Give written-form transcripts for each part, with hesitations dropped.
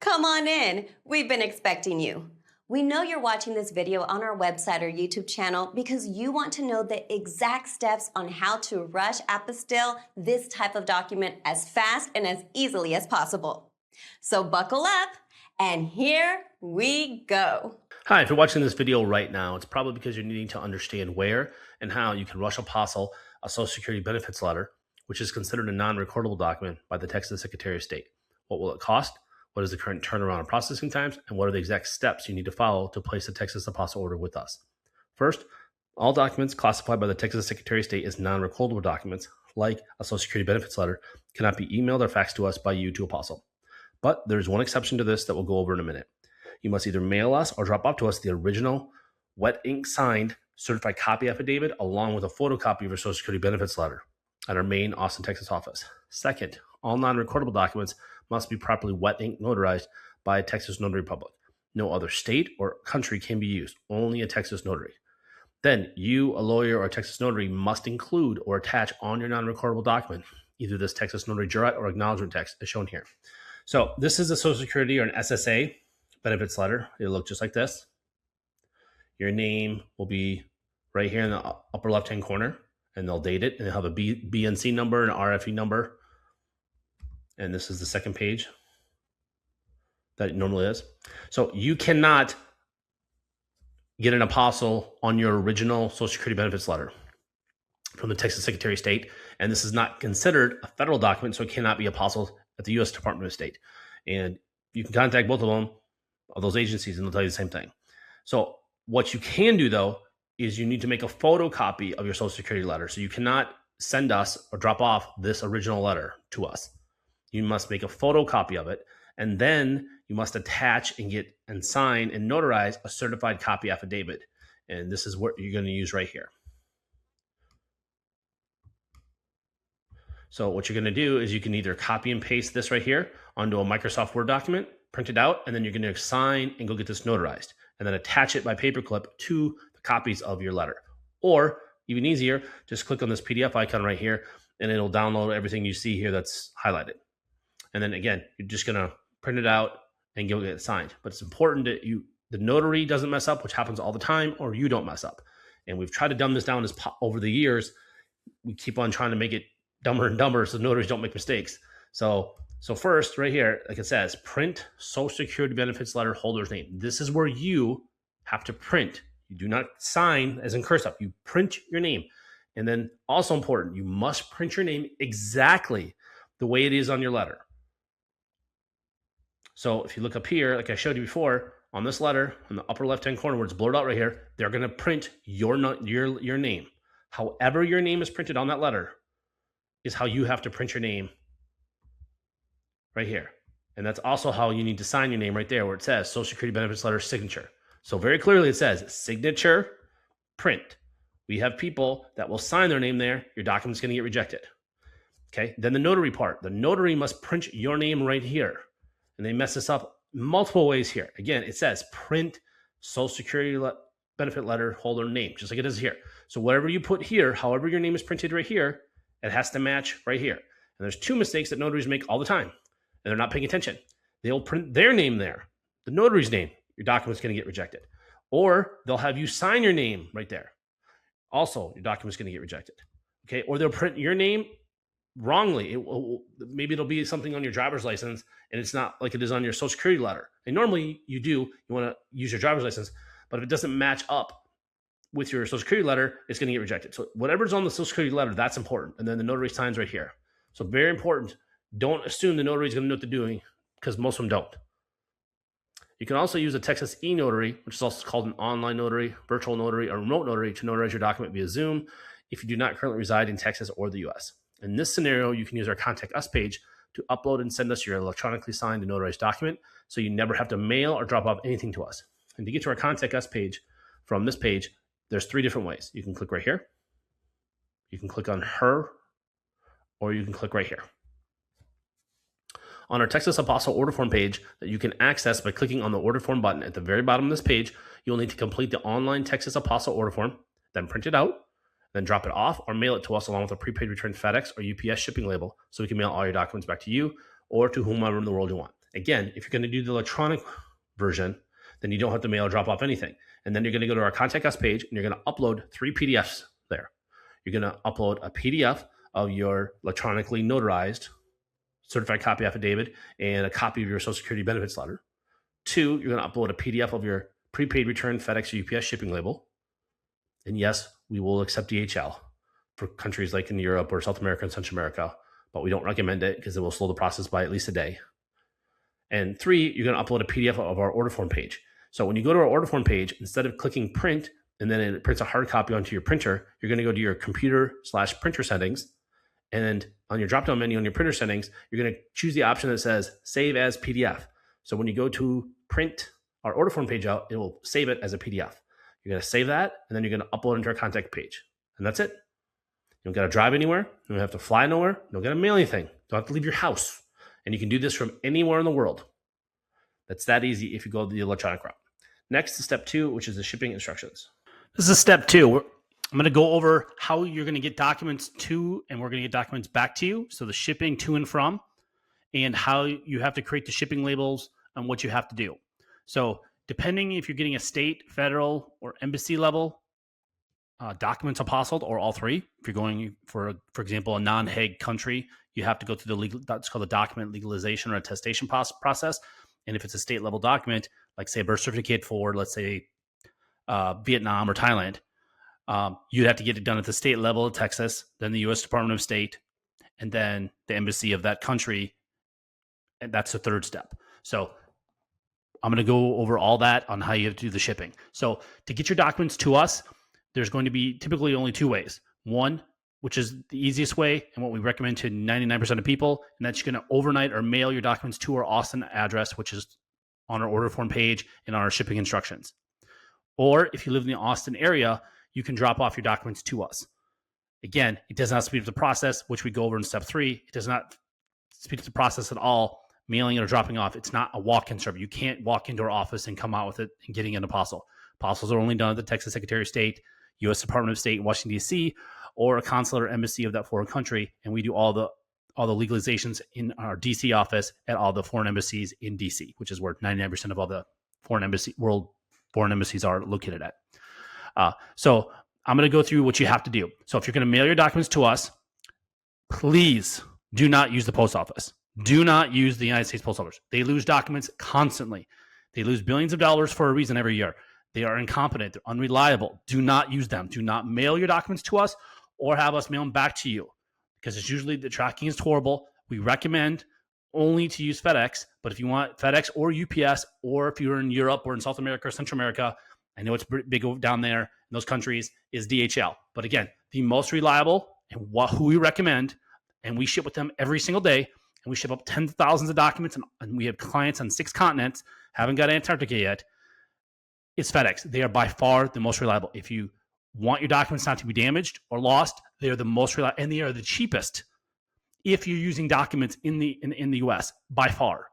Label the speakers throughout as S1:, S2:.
S1: Come on in. We've been expecting you. We know you're watching this video on our website or YouTube channel because you want to know the exact steps on how to rush apostille this type of document as fast and as easily as possible. So buckle up, and here we go.
S2: Hi, if you're watching this video right now, it's probably because you're needing to understand where and how you can rush apostille a Social Security benefits letter, which is considered a non-recordable document by the Texas Secretary of State. What will it cost? What is the current turnaround and processing times? And what are the exact steps you need to follow to place a Texas apostille order with us? First, all documents classified by the Texas Secretary of State as non-recordable documents, like a Social Security benefits letter, cannot be emailed or faxed to us by you to apostille. But there's one exception to this that we'll go over in a minute. You must either mail us or drop off to us the original wet ink signed certified copy affidavit along with a photocopy of your Social Security benefits letter at our main Austin, Texas office. Second, all non-recordable documents must be properly wet ink notarized by a Texas notary public. No other state or country can be used, only a Texas notary. Then you, a lawyer or a Texas notary, must include or attach on your non-recordable document either this Texas notary jurat or acknowledgement text as shown here. So this is a Social Security or an SSA benefits letter. It'll look just like this. Your name will be right here in the upper left-hand corner, and they'll date it, and they'll have a BNC number and an RFE number. And this is the second page that it normally is. So you cannot get an apostille on your original Social Security benefits letter from the Texas Secretary of State, and this is not considered a federal document, so it cannot be apostilled at the U.S. Department of State. And you can contact both of them, of those agencies, and they'll tell you the same thing. So what you can do, though, is you need to make a photocopy of your Social Security letter. So you cannot send us or drop off this original letter to us. You must make a photocopy of it, and then you must attach and get and sign and notarize a certified copy affidavit. And this is what you're going to use right here. So what you're going to do is you can either copy and paste this right here onto a Microsoft Word document, print it out, and then you're going to sign and go get this notarized, and then attach it by paperclip to the copies of your letter. Or even easier, just click on this PDF icon right here, and it'll download everything you see here that's highlighted. And then again, you're just going to print it out and go get it signed. But it's important that the notary doesn't mess up, which happens all the time, or you don't mess up. And we've tried to dumb this down over the years. We keep on trying to make it dumber and dumber so notaries don't make mistakes. So first, right here, like it says, print Social Security benefits letter holder's name. This is where you have to print. You do not sign as in cursive. You print your name. And then also important, you must print your name exactly the way it is on your letter. So if you look up here, like I showed you before, on this letter, in the upper left-hand corner where it's blurred out right here, they're going to print your name. However your name is printed on that letter is how you have to print your name right here. And that's also how you need to sign your name right there where it says Social Security benefits letter signature. So very clearly it says signature, print. We have people that will sign their name there. Your document's going to get rejected. Okay. Then the notary part. The notary must print your name right here. And they mess this up multiple ways here. Again, it says print Social Security benefit letter holder name, just like it is here. So whatever you put here, however your name is printed right here, it has to match right here. And there's two mistakes that notaries make all the time, and they're not paying attention. They'll print their name there, the notary's name. Your document's going to get rejected. Or they'll have you sign your name right there. Also, your document's going to get rejected. Okay, or they'll print your name wrongly. Maybe it'll be something on your driver's license and it's not like it is on your Social Security letter. And normally you want to use your driver's license, but if it doesn't match up with your Social Security letter, it's going to get rejected. So whatever's on the Social Security letter, that's important. And then the notary signs right here. So very important. Don't assume the notary is going to know what they're doing because most of them don't. You can also use a Texas e-notary, which is also called an online notary, virtual notary, or remote notary to notarize your document via Zoom if you do not currently reside in Texas or the U.S. In this scenario, you can use our Contact Us page to upload and send us your electronically signed and notarized document so you never have to mail or drop off anything to us. And to get to our Contact Us page from this page, there's three different ways. You can click right here, you can click on her, or you can click right here. On our Texas Apostille order form page that you can access by clicking on the order form button at the very bottom of this page, you'll need to complete the online Texas Apostille order form, then print it out, then drop it off or mail it to us along with a prepaid return FedEx or UPS shipping label so we can mail all your documents back to you or to whomever in the world you want. Again, if you're going to do the electronic version, then you don't have to mail or drop off anything. And then you're going to go to our Contact Us page, and you're going to upload 3 PDFs there. You're going to upload a PDF of your electronically notarized certified copy affidavit and a copy of your Social Security benefits letter. 2, you're going to upload a PDF of your prepaid return FedEx or UPS shipping label. And yes, we will accept DHL for countries like in Europe or South America and Central America, but we don't recommend it because it will slow the process by at least a day. And 3, you're going to upload a PDF of our order form page. So when you go to our order form page, instead of clicking print and then it prints a hard copy onto your printer, you're going to go to your computer/printer settings. And on your drop-down menu on your printer settings, you're going to choose the option that says Save as PDF. So when you go to print our order form page out, it will save it as a PDF. You're going to save that, and then you're going to upload into our contact page. And that's it. You don't got to drive anywhere. You don't have to fly nowhere. You don't got to mail anything. You don't have to leave your house. And you can do this from anywhere in the world. That's that easy if you go the electronic route. Next is step 2, which is the shipping instructions.
S3: This is step 2. I'm going to go over how you're going to get documents to, and we're going to get documents back to you. So the shipping to and from, and how you have to create the shipping labels and what you have to do. So depending if you're getting a state, federal, or embassy level documents apostilled, or all 3. If you're going for example, a non-Hague country, you have to go through the legal, that's called the document legalization or attestation process. And if it's a state level document, like say a birth certificate for, let's say, Vietnam or Thailand, you'd have to get it done at the state level of Texas, then the U.S. Department of State, and then the embassy of that country. And that's the 3rd step. So I'm going to go over all that on how you have to do the shipping. So to get your documents to us, there's going to be typically only 2 ways. One, which is the easiest way and what we recommend to 99% of people, and that's you're going to overnight or mail your documents to our Austin address, which is on our order form page and on our shipping instructions. Or if you live in the Austin area, you can drop off your documents to us. Again, it does not speed up the process, which we go over in step 3. It does not speed up the process at all, mailing it or dropping off. It's not a walk-in service. You can't walk into our office and come out with it and getting an apostle. Apostles are only done at the Texas Secretary of State, U.S. Department of State in Washington, D.C., or a consulate or embassy of that foreign country, and we do all the legalizations in our D.C. office at all the foreign embassies in D.C., which is where 99% of all the foreign embassies are located at. So I'm going to go through what you have to do. So if you're going to mail your documents to us, please do not use the post office. Do not use the United States Post Office. They lose documents constantly. They lose billions of dollars for a reason every year. They are incompetent. They're unreliable. Do not use them. Do not mail your documents to us or have us mail them back to you, because it's usually the tracking is horrible. We recommend only to use FedEx, but if you want FedEx or UPS, or if you're in Europe or in South America or Central America, I know it's big down there in those countries, is DHL. But again, the most reliable and who we recommend, and we ship with them every single day, and we ship up tens of thousands of documents, and we have clients on 6 continents, haven't got Antarctica yet, it's FedEx. They are by far the most reliable. If you want your documents not to be damaged or lost, they are the most reliable, and they are the cheapest if you're using documents in the US by far.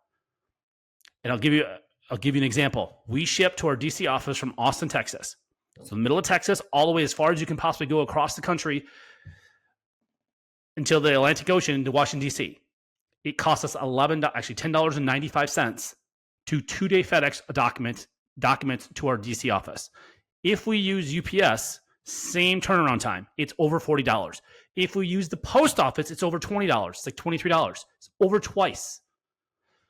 S3: And I'll give you an example. We ship to our DC office from Austin, Texas. So the middle of Texas, all the way as far as you can possibly go across the country until the Atlantic Ocean to Washington, DC. It costs us $10.95 to 2-day FedEx documents to our DC office. If we use UPS, same turnaround time, it's over $40. If we use the post office, it's over $20. It's like $23. It's over twice.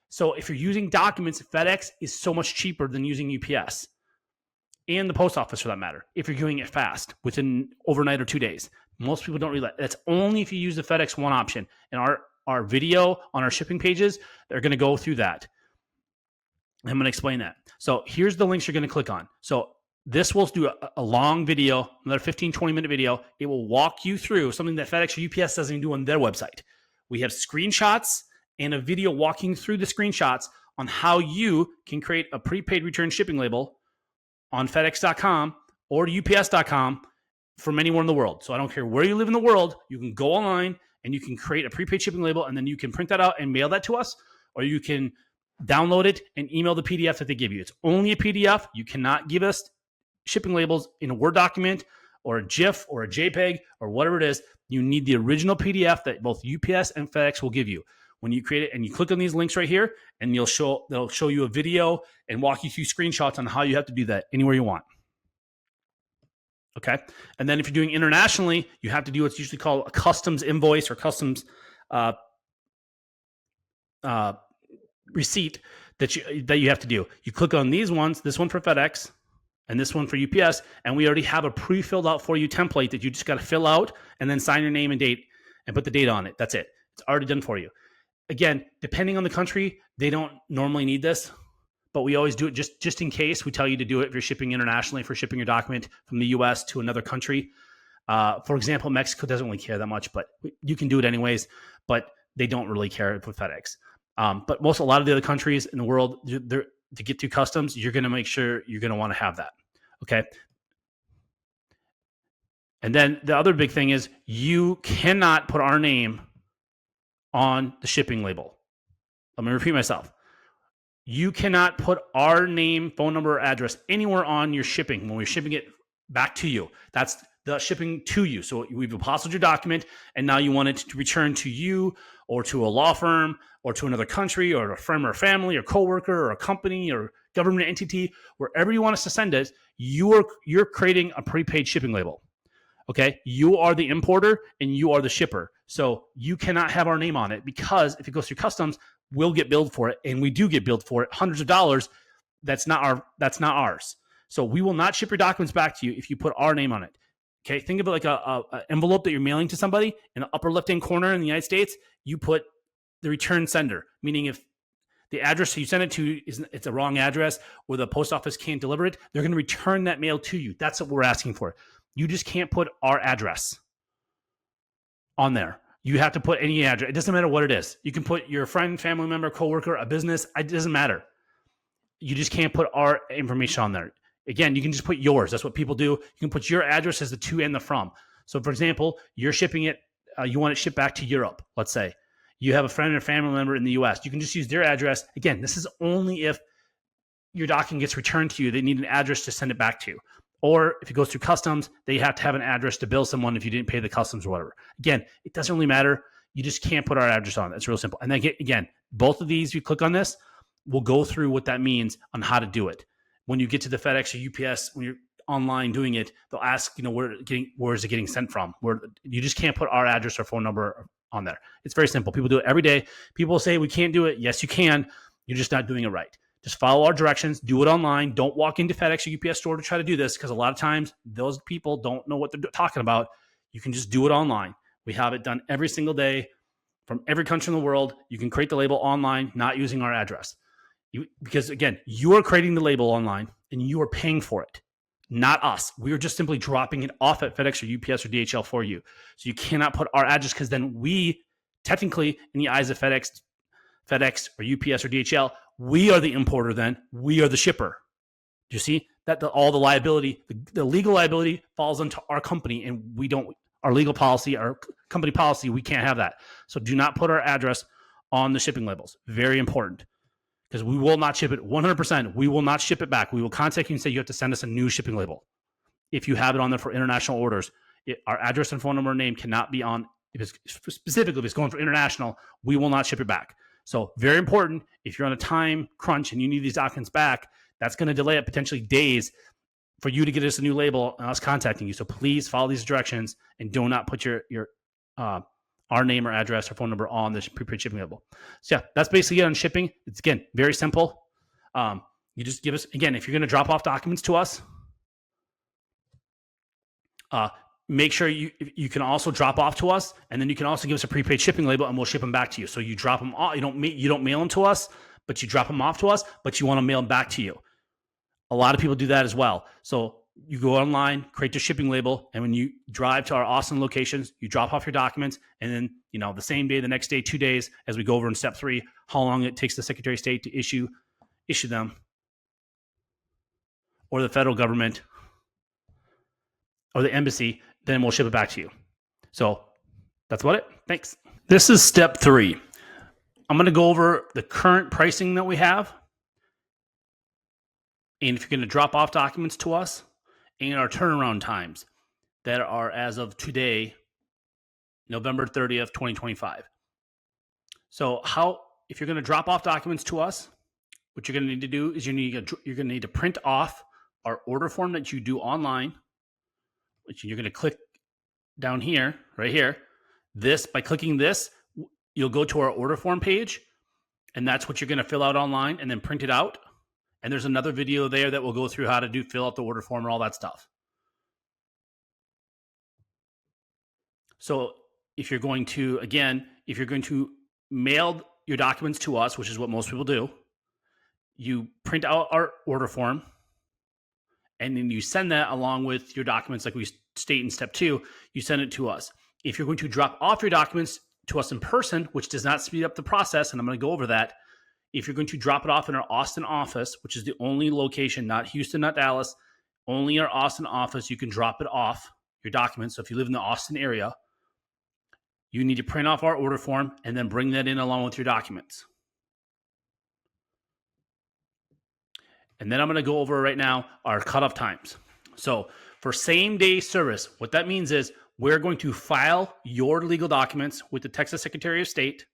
S3: So if you're using documents, FedEx is so much cheaper than using UPS and the post office for that matter, if you're doing it fast within overnight or 2 days. Most people don't realize that's only if you use the FedEx One option. And our video on our shipping pages, they're going to go through that. I'm going to explain that. So here's the links you're going to click on. So this will do a long video, another 15, 20-minute video. It will walk you through something that FedEx or UPS doesn't even do on their website. We have screenshots and a video walking through the screenshots on how you can create a prepaid return shipping label on FedEx.com or UPS.com from anywhere in the world. So I don't care where you live in the world, you can go online and you can create a prepaid shipping label, and then you can print that out and mail that to us, or you can download it and email the PDF that they give you. It's only a PDF. You cannot give us shipping labels in a Word document or a GIF or a JPEG or whatever it is. You need the original PDF that both UPS and FedEx will give you. when you create it, and you click on these links right here, and they'll show you a video and walk you through screenshots on how you have to do that anywhere you want. Okay. And then if you're doing internationally, you have to do what's usually called a customs invoice or customs receipt that you have to do. You click on these ones, this one for FedEx and this one for UPS, and we already have a pre-filled out for you template that you just got to fill out and then sign your name and date and put the date on it. That's it. It's already done for you. Again, depending on the country, they don't normally need this, but we always do it just in case. We tell you to do it if you're shipping internationally, for shipping your document from the US to another country. For example, Mexico doesn't really care that much, but you can do it anyways, but they don't really care with FedEx. But a lot of the other countries in the world, to get through customs, you're going to make sure you're going to want to have that. Okay. And then the other big thing is you cannot put our name on the shipping label. Let me repeat myself. You cannot put our name, phone number, or address anywhere on your shipping when we're shipping it back to you. That's the shipping to you. So we've apostilled your document, and now you want it to return to you or to a law firm or to another country or a friend or family or coworker or a company or government entity, wherever you want us to send it. You're creating a prepaid shipping label. Okay, you are the importer and you are the shipper. So you cannot have our name on it, because if it goes through customs, we'll get billed for it, and we do get billed for it, hundreds of dollars. That's not ours. So we will not ship your documents back to you if you put our name on it. Okay, think of it like a envelope that you're mailing to somebody. In the upper left-hand corner in the United States, you put the return sender, meaning if the address you send it to it's a wrong address or the post office can't deliver it, they're going to return that mail to you. That's what we're asking for. You just can't put our address on there. You have to put any address. It doesn't matter what it is. You can put your friend, family member, coworker, a business. It doesn't matter. You just can't put our information on there. Again, you can just put yours. That's what people do. You can put your address as the to and the from. So, for example, you're shipping it. You want it shipped back to Europe, let's say. You have a friend or family member in the U.S. You can just use their address. Again, this is only if your document gets returned to you. They need an address to send it back to. Or if it goes through customs, they have to have an address to bill someone if you didn't pay the customs or whatever. Again, it doesn't really matter. You just can't put our address on it. It's real simple. And then again, both of these, you click on this, we'll go through what that means on how to do it. When you get to the FedEx or UPS, when you're online doing it, they'll ask, where is it getting sent from? You just can't put our address or phone number on there. It's very simple. People do it every day. People say we can't do it. Yes, you can. You're just not doing it right. Just follow our directions. Do it online. Don't walk into FedEx or UPS store to try to do this, because a lot of times those people don't know what they're talking about. You can just do it online. We have it done every single day from every country in the world. You can create the label online, not using our address. Because again, you are creating the label online and you are paying for it, not us. We are just simply dropping it off at FedEx or UPS or DHL for you. So you cannot put our address, because then we technically, in the eyes of FedEx or UPS or DHL, we are the importer. Then we are the shipper. Do you see that all the liability, the legal liability falls onto our company, and we don't. Our legal policy, our company policy, we can't have that. So do not put our address on the shipping labels. Very important, because we will not ship it 100%. We will not ship it back. We will contact you and say you have to send us a new shipping label. If you have it on there for international orders, our address and phone number and name cannot be on. Specifically, if it's going for international, we will not ship it back. So very important. If you're on a time crunch and you need these documents back, that's going to delay it potentially days for you to get us a new label and us contacting you. So please follow these directions and do not put our name or address or phone number on this prepaid shipping label. So yeah, that's basically it on shipping. It's, again, very simple. You just give us, again, if you're going to drop off documents to us, make sure you can also drop off to us, and then you can also give us a prepaid shipping label, and we'll ship them back to you. So you drop them off. You don't mail them to us, but you drop them off to us, but you want to mail them back to you. A lot of people do that as well. So you go online, create your shipping label, and when you drive to our awesome locations, you drop off your documents, and then the same day, the next day, 2 days, as we go over in step 3, how long it takes the Secretary of State to issue them, or the federal government, or the embassy, then we'll ship it back to you. So that's about it. Thanks. This is step 3. I'm going to go over the current pricing that we have, and if you're going to drop off documents to us, and our turnaround times that are as of today, November 30th, 2025. So if you're going to drop off documents to us, what you're going to need to do is you're going to need to print off our order form that you do online, which you're going to click down here, right here. By clicking this, you'll go to our order form page, and that's what you're going to fill out online and then print it out. And there's another video there that will go through how to fill out the order form and all that stuff. So if you're going to mail your documents to us, which is what most people do, you print out our order form, and then you send that along with your documents like we state in step 2, you send it to us. If you're going to drop off your documents to us in person, which does not speed up the process, and I'm going to go over that, if you're going to drop it off in our Austin office, which is the only location, not Houston, not Dallas, only our Austin office, you can drop it off, your documents. So if you live in the Austin area, you need to print off our order form and then bring that in along with your documents. And then I'm going to go over right now our cutoff times. So for same day service, what that means is we're going to file your legal documents with the Texas Secretary of State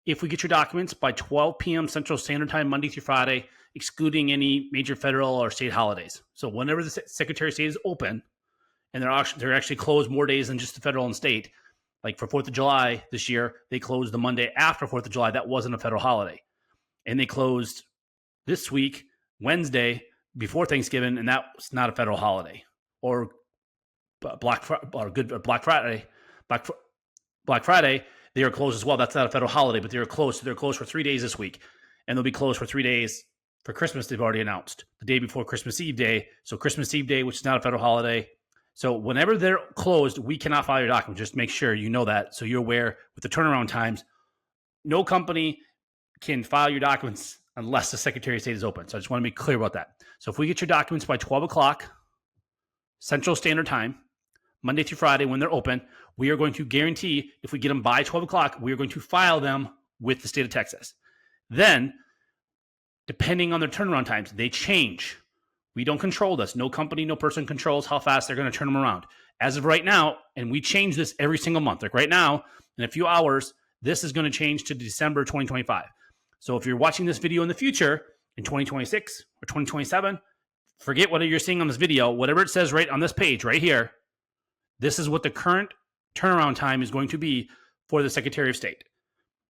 S3: if we get your documents by 12 p.m. Central Standard Time, Monday through Friday, excluding any major federal or state holidays. So whenever the Secretary of State is open, and they're actually closed more days than just the federal and state, like for 4th of July this year, they closed the Monday after 4th of July. That wasn't a federal holiday. And they closed this week, Wednesday, before Thanksgiving, and that was not a federal holiday. Or Black Friday, they are closed as well. That's not a federal holiday, but they're closed. So they're closed for 3 days this week, and they'll be closed for 3 days for Christmas. They've already announced the day before Christmas Eve Day. So Christmas Eve Day, which is not a federal holiday. So whenever they're closed, we cannot file your document. Just make sure you know that, so you're aware with the turnaround times. No company can file your documents unless the Secretary of State is open. So I just want to be clear about that. So if we get your documents by 12 o'clock Central Standard Time, Monday through Friday when they're open, we are going to guarantee if we get them by 12 o'clock, we are going to file them with the state of Texas. Then, depending on their turnaround times, they change. We don't control this. No company, no person controls how fast they're going to turn them around. As of right now, and we change this every single month. Like right now, in a few hours, this is going to change to December 2025. So if you're watching this video in the future, in 2026 or 2027, forget what you're seeing on this video. Whatever it says right on this page right here, this is what the current turnaround time is going to be for the Secretary of State.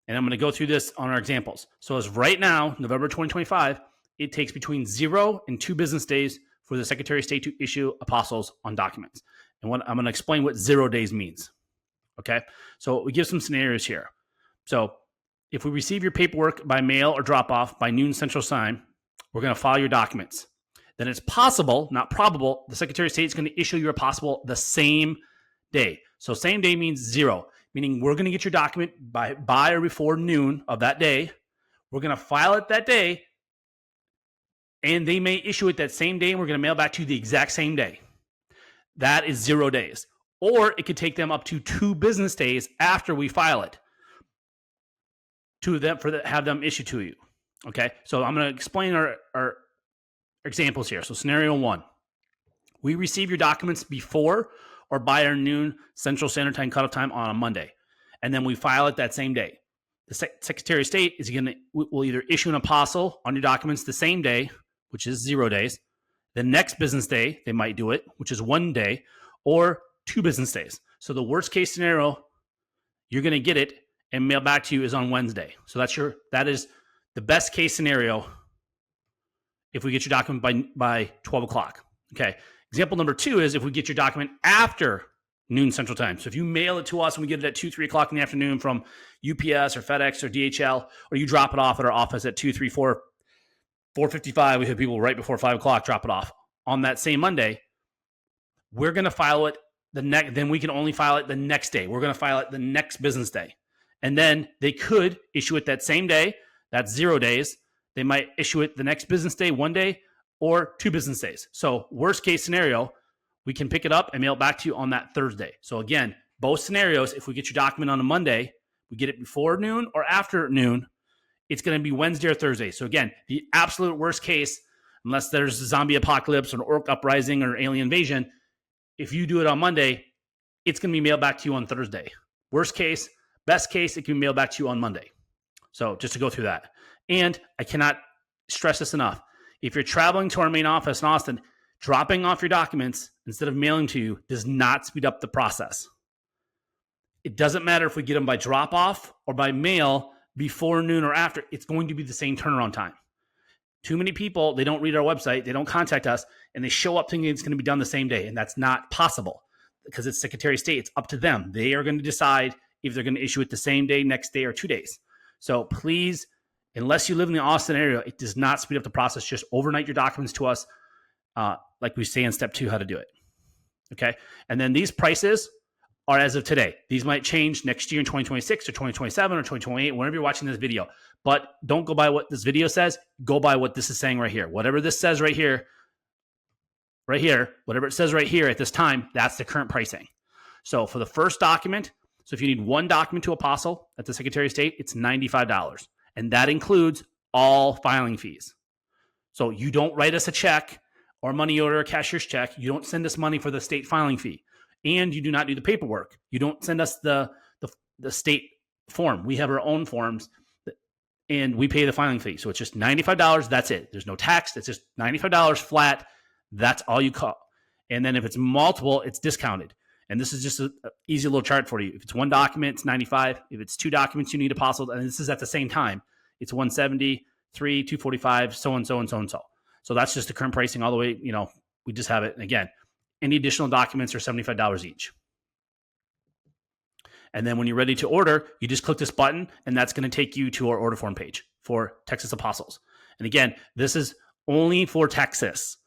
S3: And I'm going to go through this on our examples. So as right now, November 2025, it takes between 0 and 2 business days for the Secretary of State to issue apostils on documents. And I'm going to explain what 0 days means. Okay? So we give some scenarios here. So if we receive your paperwork by mail or drop off by noon Central Time, we're going to file your documents. Then it's possible, not probable, the Secretary of State is going to issue your apostille the same day. So same day means 0, meaning we're going to get your document by or before noon of that day. We're going to file it that day, and they may issue it that same day, and we're going to mail back to you the exact same day. That is 0 days. Or it could take them up to 2 business days after we file it have them issued to you. Okay, so I'm going to explain our examples here. So scenario 1, we receive your documents before or by our noon Central Standard Time cutoff time on a Monday, and then we file it that same day. The Secretary of State will either issue an apostille on your documents the same day, which is 0 days. The next business day, they might do it, which is 1 day, or 2 business days. So the worst case scenario, you're going to get it and mail back to you is on Wednesday. So that is the best case scenario if we get your document by 12 o'clock. Okay. Example number 2 is if we get your document after noon Central Time. So if you mail it to us and we get it at 2, 3 o'clock in the afternoon from UPS or FedEx or DHL, or you drop it off at our office at 2, 3, 4, 4:55, we have people right before 5 o'clock drop it off on that same Monday, we're going to file it then we can only file it the next day. We're going to file it the next business day. And then they could issue it that same day. That's 0 days. They might issue it the next business day, 1 day, or 2 business days. So worst case scenario, we can pick it up and mail it back to you on that Thursday. So again, both scenarios, if we get your document on a Monday, we get it before noon or after noon, it's going to be Wednesday or Thursday. So again, the absolute worst case, unless there's a zombie apocalypse or an orc uprising or alien invasion, if you do it on Monday, it's going to be mailed back to you on Thursday. Worst case, best case, it can be mailed back to you on Monday. So just to go through that. And I cannot stress this enough. If you're traveling to our main office in Austin, dropping off your documents instead of mailing to you does not speed up the process. It doesn't matter if we get them by drop off or by mail before noon or after, it's going to be the same turnaround time. Too many people, they don't read our website, they don't contact us, and they show up thinking it's going to be done the same day. And that's not possible because it's Secretary of State. It's up to them. They are going to decide if they're going to issue it the same day, next day, or 2 days. So please, unless you live in the Austin area, it does not speed up the process. Just overnight your documents to us, like we say in step 2, how to do it. Okay. And then these prices are as of today. These might change next year in 2026 or 2027 or 2028, whenever you're watching this video. But don't go by what this video says. Go by what this is saying right here. Whatever this says right here, whatever it says right here at this time, that's the current pricing. So for the first document, so if you need one document to Apostille at the Secretary of State, it's $95. And that includes all filing fees. So you don't write us a check or money order, a cashier's check. You don't send us money for the state filing fee. And you do not do the paperwork. You don't send us the state form. We have our own forms, and we pay the filing fee. So it's just $95. That's it. There's no tax. It's just $95 flat. That's all you call. And then if it's multiple, it's discounted. And this is just an easy little chart for you. If it's one document, it's $95. If it's 2 documents, you need Apostille, and this is at the same time, it's $170, 3, $245, so and so and so and so. So that's just the current pricing all the way. We just have it. And again, any additional documents are $75 each. And then when you're ready to order, you just click this button, and that's going to take you to our order form page for Texas Apostilles. And again, this is only for Texas.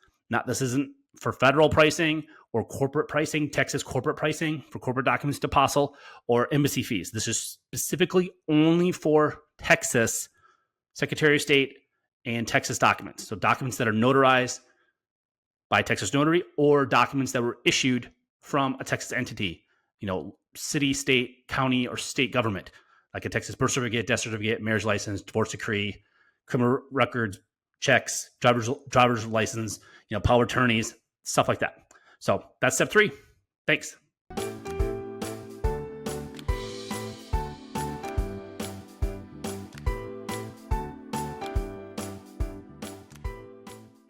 S3: This isn't for federal pricing or corporate pricing, Texas corporate pricing for corporate documents to Apostille or embassy fees. This is specifically only for Texas Secretary of State and Texas documents. So documents that are notarized by Texas Notary or documents that were issued from a Texas entity, city, state, county, or state government, like a Texas birth certificate, death certificate, marriage license, divorce decree, criminal records, checks, driver's license, power of attorneys, stuff like that. So that's step 3. Thanks.